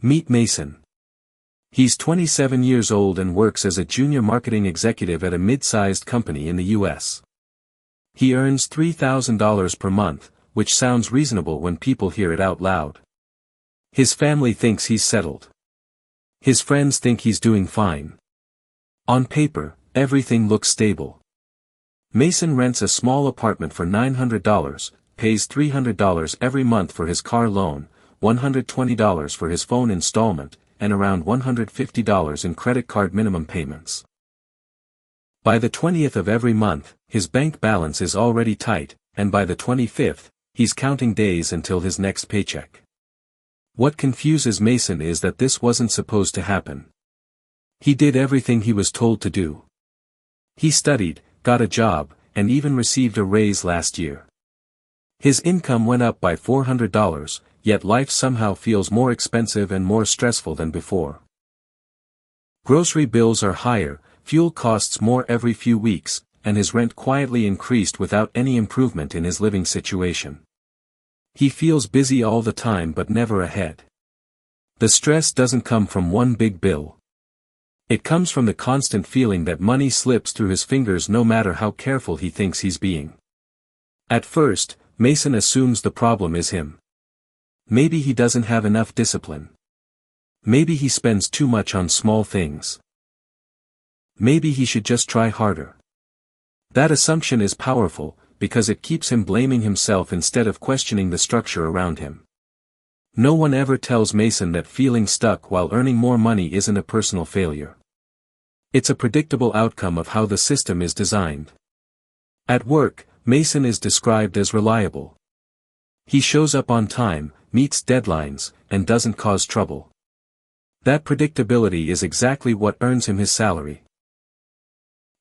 Meet Mason. He's 27 years old and works as a junior marketing executive at a mid-sized company in the U.S. He earns $3,000 per month, which sounds reasonable when people hear it out loud. His family thinks he's settled. His friends think he's doing fine. On paper, everything looks stable. Mason rents a small apartment for $900, pays $300 every month for his car loan, $120 for his phone installment, and around $150 in credit card minimum payments. By the 20th of every month, his bank balance is already tight, and by the 25th, he's counting days until his next paycheck. What confuses Mason is that this wasn't supposed to happen. He did everything he was told to do. He studied, got a job, and even received a raise last year. His income went up by $400, yet life somehow feels more expensive and more stressful than before. Grocery bills are higher, fuel costs more every few weeks, and his rent quietly increased without any improvement in his living situation. He feels busy all the time but never ahead. The stress doesn't come from one big bill. It comes from the constant feeling that money slips through his fingers no matter how careful he thinks he's being. At first, Mason assumes the problem is him. Maybe he doesn't have enough discipline. Maybe he spends too much on small things. Maybe he should just try harder. That assumption is powerful, because it keeps him blaming himself instead of questioning the structure around him. No one ever tells Mason that feeling stuck while earning more money isn't a personal failure. It's a predictable outcome of how the system is designed. At work, Mason is described as reliable. He shows up on time, meets deadlines, and doesn't cause trouble. That predictability is exactly what earns him his salary.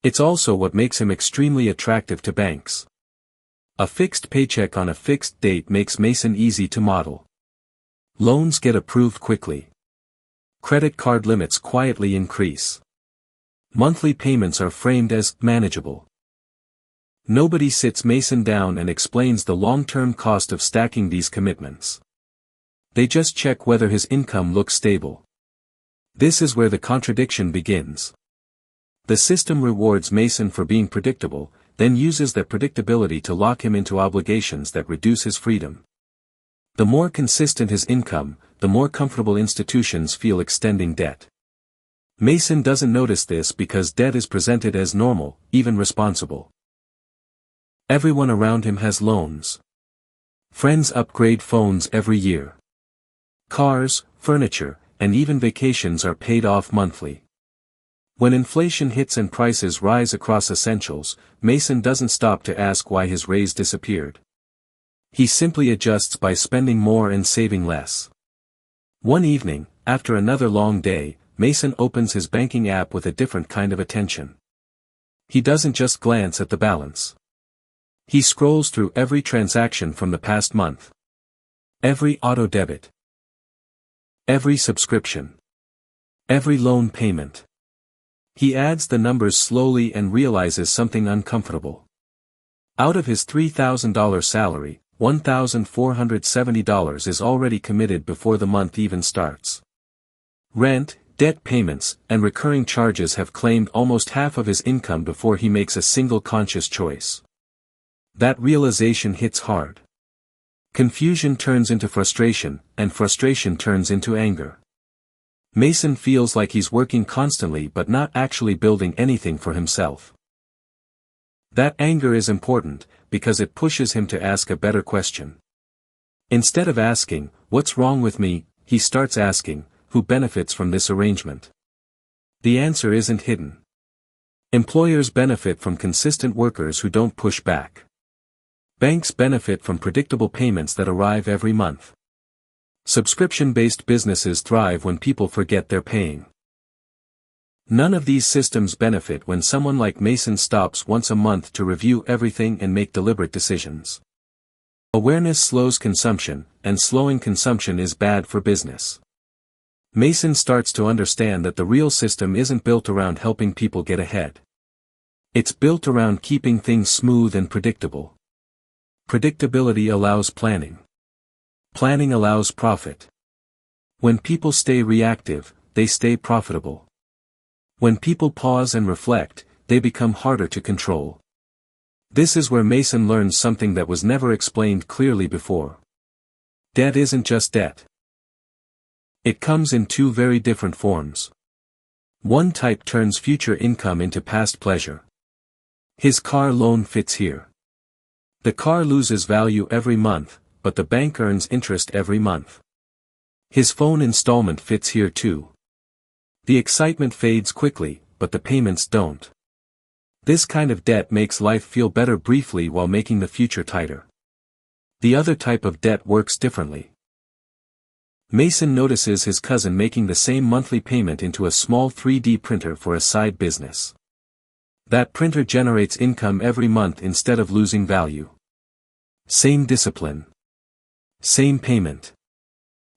It's also what makes him extremely attractive to banks. A fixed paycheck on a fixed date makes Mason easy to model. Loans get approved quickly. Credit card limits quietly increase. Monthly payments are framed as manageable. Nobody sits Mason down and explains the long-term cost of stacking these commitments. They just check whether his income looks stable. This is where the contradiction begins. The system rewards Mason for being predictable, then uses that predictability to lock him into obligations that reduce his freedom. The more consistent his income, the more comfortable institutions feel extending debt. Mason doesn't notice this because debt is presented as normal, even responsible. Everyone around him has loans. Friends upgrade phones every year. Cars, furniture, and even vacations are paid off monthly. When inflation hits and prices rise across essentials, Mason doesn't stop to ask why his raise disappeared. He simply adjusts by spending more and saving less. One evening, after another long day, Mason opens his banking app with a different kind of attention. He doesn't just glance at the balance. He scrolls through every transaction from the past month. Every auto debit. Every subscription. Every loan payment. He adds the numbers slowly and realizes something uncomfortable. Out of his $3,000 salary, $1,470 is already committed before the month even starts. Rent, debt payments, and recurring charges have claimed almost half of his income before he makes a single conscious choice. That realization hits hard. Confusion turns into frustration, and frustration turns into anger. Mason feels like he's working constantly but not actually building anything for himself. That anger is important, because it pushes him to ask a better question. Instead of asking, "What's wrong with me?" he starts asking, "Who benefits from this arrangement?" The answer isn't hidden. Employers benefit from consistent workers who don't push back. Banks benefit from predictable payments that arrive every month. Subscription-based businesses thrive when people forget they're paying. None of these systems benefit when someone like Mason stops once a month to review everything and make deliberate decisions. Awareness slows consumption, and slowing consumption is bad for business. Mason starts to understand that the real system isn't built around helping people get ahead. It's built around keeping things smooth and predictable. Predictability allows planning. Planning allows profit. When people stay reactive, they stay profitable. When people pause and reflect, they become harder to control. This is where Mason learns something that was never explained clearly before. Debt isn't just debt. It comes in two very different forms. One type turns future income into past pleasure. His car loan fits here. The car loses value every month, but the bank earns interest every month. His phone installment fits here too. The excitement fades quickly, but the payments don't. This kind of debt makes life feel better briefly while making the future tighter. The other type of debt works differently. Mason notices his cousin making the same monthly payment into a small 3D printer for a side business. That printer generates income every month instead of losing value. Same discipline. Same payment.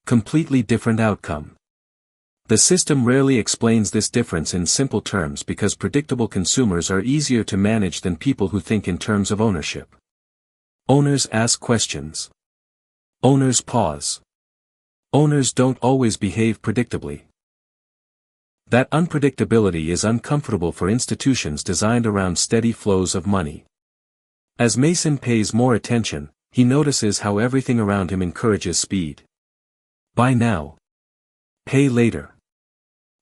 Completely different outcome. The system rarely explains this difference in simple terms because predictable consumers are easier to manage than people who think in terms of ownership. Owners ask questions. Owners pause. Owners don't always behave predictably. That unpredictability is uncomfortable for institutions designed around steady flows of money. As Mason pays more attention, he notices how everything around him encourages speed. Buy now. Pay later.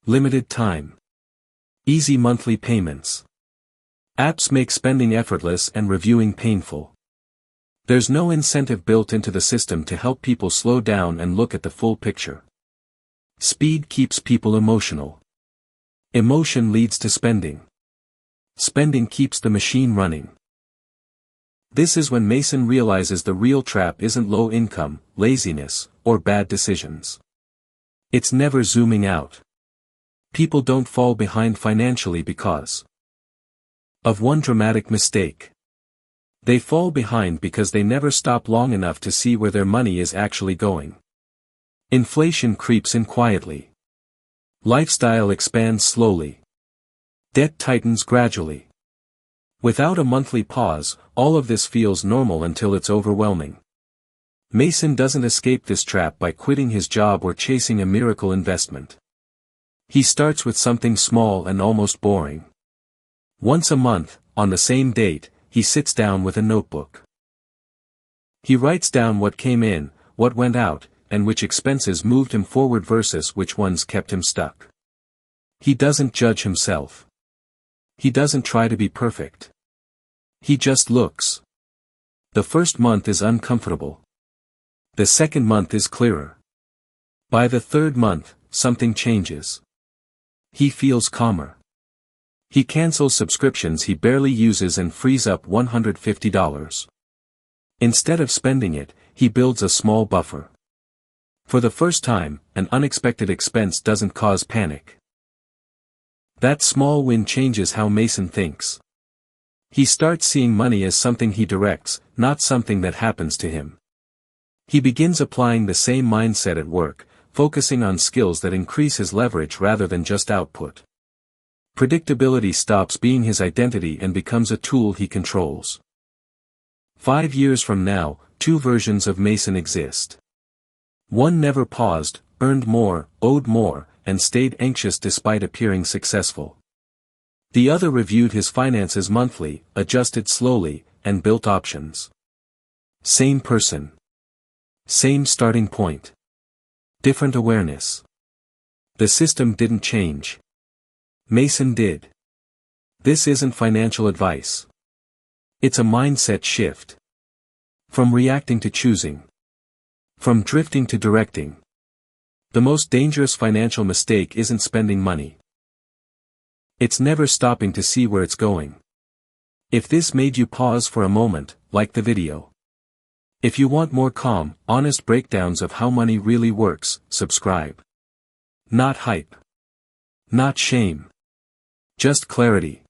Limited time. Easy monthly payments. Apps make spending effortless and reviewing painful. There's no incentive built into the system to help people slow down and look at the full picture. Speed keeps people emotional. Emotion leads to spending. Spending keeps the machine running. This is when Mason realizes the real trap isn't low income, laziness, or bad decisions. It's never zooming out. People don't fall behind financially because of one dramatic mistake. They fall behind because they never stop long enough to see where their money is actually going. Inflation creeps in quietly. Lifestyle expands slowly. Debt tightens gradually. Without a monthly pause, all of this feels normal until it's overwhelming. Mason doesn't escape this trap by quitting his job or chasing a miracle investment. He starts with something small and almost boring. Once a month, on the same date, he sits down with a notebook. He writes down what came in, what went out, and which expenses moved him forward versus which ones kept him stuck. He doesn't judge himself. He doesn't try to be perfect. He just looks. The first month is uncomfortable. The second month is clearer. By the third month, something changes. He feels calmer. He cancels subscriptions he barely uses and frees up $150. Instead of spending it, he builds a small buffer. For the first time, an unexpected expense doesn't cause panic. That small win changes how Mason thinks. He starts seeing money as something he directs, not something that happens to him. He begins applying the same mindset at work, focusing on skills that increase his leverage rather than just output. Predictability stops being his identity and becomes a tool he controls. 5 years from now, two versions of Mason exist. One never paused, earned more, owed more, and stayed anxious despite appearing successful. The other reviewed his finances monthly, adjusted slowly, and built options. Same person. Same starting point. Different awareness. The system didn't change. Mason did. This isn't financial advice. It's a mindset shift. From reacting to choosing. From drifting to directing. The most dangerous financial mistake isn't spending money. It's never stopping to see where it's going. If this made you pause for a moment, like the video. If you want more calm, honest breakdowns of how money really works, subscribe. Not hype. Not shame. Just clarity.